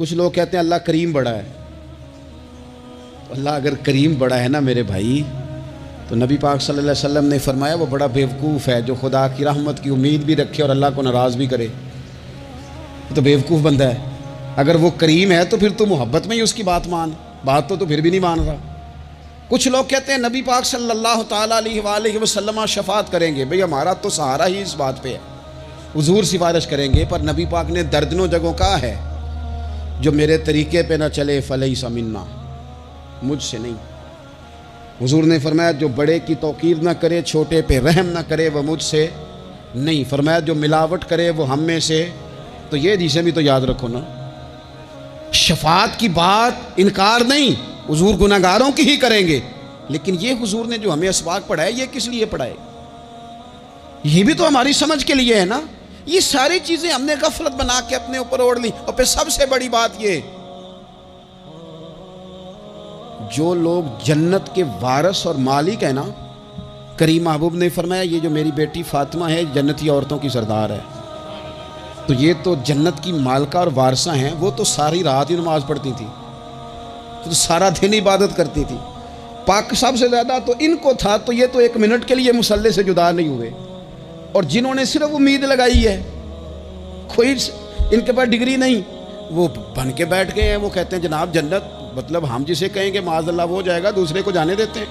کچھ لوگ کہتے ہیں اللہ کریم بڑا ہے. اللہ اگر کریم بڑا ہے نا میرے بھائی، تو نبی پاک صلی اللہ علیہ وسلم نے فرمایا وہ بڑا بیوقوف ہے جو خدا کی رحمت کی امید بھی رکھے اور اللہ کو ناراض بھی کرے. تو بیوقوف بندہ ہے. اگر وہ کریم ہے تو پھر تو محبت میں ہی اس کی بات مان، بات تو پھر بھی نہیں مان رہا. کچھ لوگ کہتے ہیں نبی پاک صلی اللہ تعالیٰ علیہ وآلہ وسلم شفاعت کریں گے. بھئی ہمارا تو سہارا ہی اس بات پہ ہے، حضور سفارش کریں گے. پر نبی پاک نے دردنوں جگہوں کہا ہے جو میرے طریقے پہ نہ چلے فلیس منا، مجھ سے نہیں. حضور نے فرمایا جو بڑے کی توقیر نہ کرے، چھوٹے پہ رحم نہ کرے، وہ مجھ سے نہیں. فرمایا جو ملاوٹ کرے وہ ہم میں سے. تو یہ جسے بھی تو یاد رکھو نا، شفاعت کی بات انکار نہیں، حضور گناہگاروں کی ہی کریں گے. لیکن یہ حضور نے جو ہمیں اسباق پڑھایا یہ کس لیے پڑھائے؟ یہ بھی تو ہماری سمجھ کے لیے ہے نا. یہ ساری چیزیں ہم نے غفلت بنا کے اپنے اوپر اوڑھ لی. اور پھر سب سے بڑی بات یہ، جو لوگ جنت کے وارث اور مالک ہیں نا، کریم محبوب نے فرمایا یہ جو میری بیٹی فاطمہ ہے جنتی عورتوں کی سردار ہے. تو یہ تو جنت کی مالکہ اور وارثہ ہیں. وہ تو ساری رات ہی نماز پڑھتی تھی، تو سارا دن عبادت کرتی تھی. پاک سب سے زیادہ تو ان کو تھا. تو یہ تو ایک منٹ کے لیے مصلی سے جدا نہیں ہوئے. اور جنہوں نے صرف امید لگائی ہے، کوئی ان کے پاس ڈگری نہیں، وہ بن کے بیٹھ گئے ہیں. وہ کہتے ہیں جناب جنت، مطلب ہم جسے کہیں گے معاذ اللہ وہ ہو جائے گا، دوسرے کو جانے دیتے ہیں.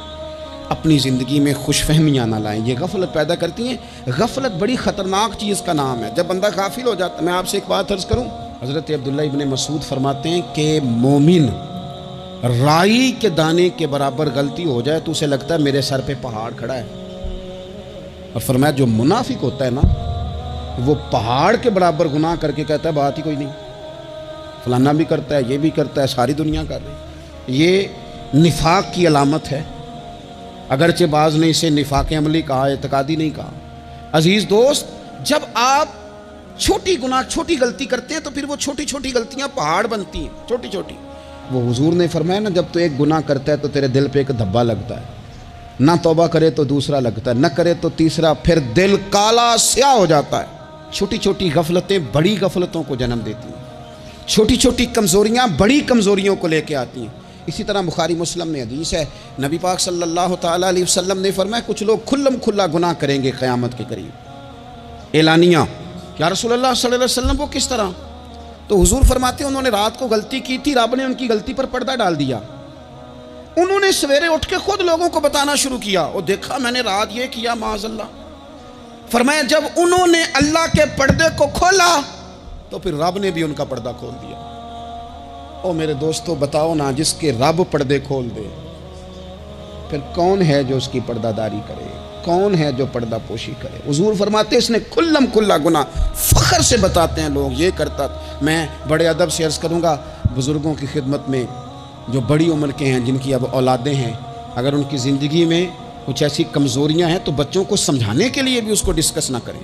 اپنی زندگی میں خوش فہمیاں نہ لائیں، یہ غفلت پیدا کرتی ہیں. غفلت بڑی خطرناک چیز کا نام ہے. جب بندہ غافل ہو جاتا ہے، میں آپ سے ایک بات عرض کروں، حضرت عبداللہ ابن مسعود فرماتے ہیں کہ مومن رائی کے دانے کے برابر غلطی ہو جائے تو اسے لگتا ہے میرے سر پہ پہاڑ کھڑا ہے. اور فرمایا جو منافق ہوتا ہے نا، وہ پہاڑ کے برابر گناہ کر کے کہتا ہے بات ہی کوئی نہیں، فلانا بھی کرتا ہے، یہ بھی کرتا ہے، ساری دنیا کر رہی. یہ نفاق کی علامت ہے. اگرچہ بعض نے اسے نفاق عملی کہا، اعتقادی نہیں کہا. عزیز دوست، جب آپ چھوٹی گناہ چھوٹی غلطی کرتے ہیں تو پھر وہ چھوٹی چھوٹی غلطیاں پہاڑ بنتی ہیں، چھوٹی چھوٹی. وہ حضور نے فرمایا نا، جب تو ایک گناہ کرتا ہے تو تیرے دل پہ ایک دھبا لگتا ہے، نہ توبہ کرے تو دوسرا لگتا ہے، نہ کرے تو تیسرا، پھر دل کالا سیاہ ہو جاتا ہے. چھوٹی چھوٹی غفلتیں بڑی غفلتوں کو جنم دیتی ہیں. چھوٹی چھوٹی کمزوریاں بڑی کمزوریوں کو لے کے آتی ہیں. اسی طرح بخاری مسلم میں حدیث ہے، نبی پاک صلی اللہ تعالیٰ علیہ وسلم نے فرمایا کچھ لوگ کھلم کھلا گناہ کریں گے قیامت کے قریب. اعلانیہ، یا رسول اللہ صلی اللہ علیہ وسلم وہ کس طرح؟ تو حضور فرماتے ہیں انہوں نے رات کو غلطی کی تھی، رب نے ان کی غلطی پر پردہ ڈال دیا. انہوں نے سویرے اٹھ کے خود لوگوں کو بتانا شروع کیا، اور دیکھا میں نے رات یہ کیا معاذ اللہ. فرمایا جب انہوں نے اللہ کے پردے کو کھولا تو پھر رب نے بھی ان کا پردہ کھول دیا. او میرے دوستو بتاؤ نا، جس کے رب پردے کھول دے پھر کون ہے جو اس کی پردہ داری کرے؟ کون ہے جو پردہ پوشی کرے؟ حضور فرماتے اس نے کھلم کھلا گناہ، فخر سے بتاتے ہیں لوگ یہ کرتا. میں بڑے ادب سے عرض کروں گا بزرگوں کی خدمت میں، جو بڑی عمر کے ہیں، جن کی اب اولادیں ہیں، اگر ان کی زندگی میں کچھ ایسی کمزوریاں ہیں تو بچوں کو سمجھانے کے لیے بھی اس کو ڈسکس نہ کریں.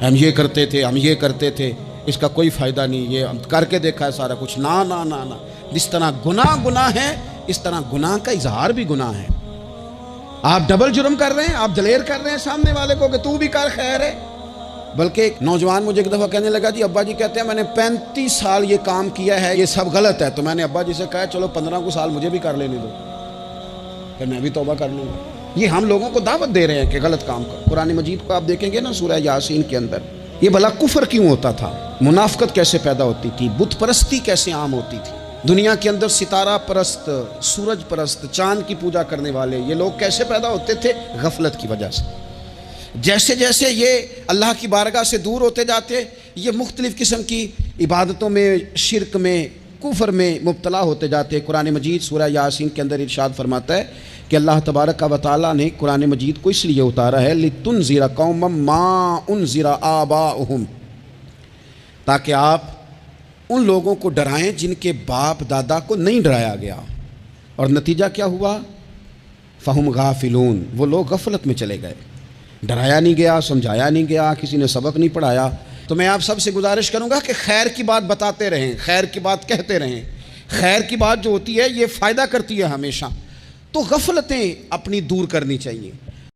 ہم یہ کرتے تھے، ہم یہ کرتے تھے، اس کا کوئی فائدہ نہیں، یہ ہم کر کے دیکھا ہے سارا کچھ. نہ نہ نہ نہ، جس طرح گناہ ہے اس طرح گناہ کا اظہار بھی گناہ ہے. آپ ڈبل جرم کر رہے ہیں، آپ دلیر کر رہے ہیں سامنے والے کو کہ تو بھی کر، خیر ہے. بلکہ ایک نوجوان مجھے ایک دفعہ کہنے لگا جی ابا جی کہتے ہیں میں نے 35 سال یہ کام کیا ہے، یہ سب غلط ہے. تو میں نے ابا جی سے کہا چلو 15 سال مجھے بھی کر لینے دو، پھر میں بھی توبہ کر لوں گا. یہ ہم لوگوں کو دعوت دے رہے ہیں کہ غلط کام کرو. قرآن مجید کو آپ دیکھیں گے نا سورہ یاسین کے اندر، یہ بھلا کفر کیوں ہوتا تھا، منافقت کیسے پیدا ہوتی تھی، بت پرستی کیسے عام ہوتی تھی. دنیا کے اندر ستارہ پرست، سورج پرست، چاند کی پوجا کرنے والے یہ لوگ کیسے پیدا ہوتے تھے؟ غفلت کی وجہ سے. جیسے جیسے یہ اللہ کی بارگاہ سے دور ہوتے جاتے، یہ مختلف قسم کی عبادتوں میں، شرک میں، کفر میں مبتلا ہوتے جاتے. قرآن مجید سورہ یاسین کے اندر ارشاد فرماتا ہے کہ اللہ تبارک و تعالیٰ نے قرآن مجید کو اس لیے اتارا ہے لِتُنذِرَ قَوْمًا مَا أُنذِرَ آبَاؤُهُمْ، تاکہ آپ ان لوگوں کو ڈرائیں جن کے باپ دادا کو نہیں ڈرایا گیا. اور نتیجہ کیا ہوا؟ فَهُمْ غَافِلُونَ، وہ لوگ غفلت میں چلے گئے، ڈرایا نہیں گیا، سمجھایا نہیں گیا، کسی نے سبق نہیں پڑھایا. تو میں آپ سب سے گزارش کروں گا کہ خیر کی بات بتاتے رہیں، خیر کی بات کہتے رہیں. خیر کی بات جو ہوتی ہے یہ فائدہ کرتی ہے ہمیشہ. تو غفلتیں اپنی دور کرنی چاہیے.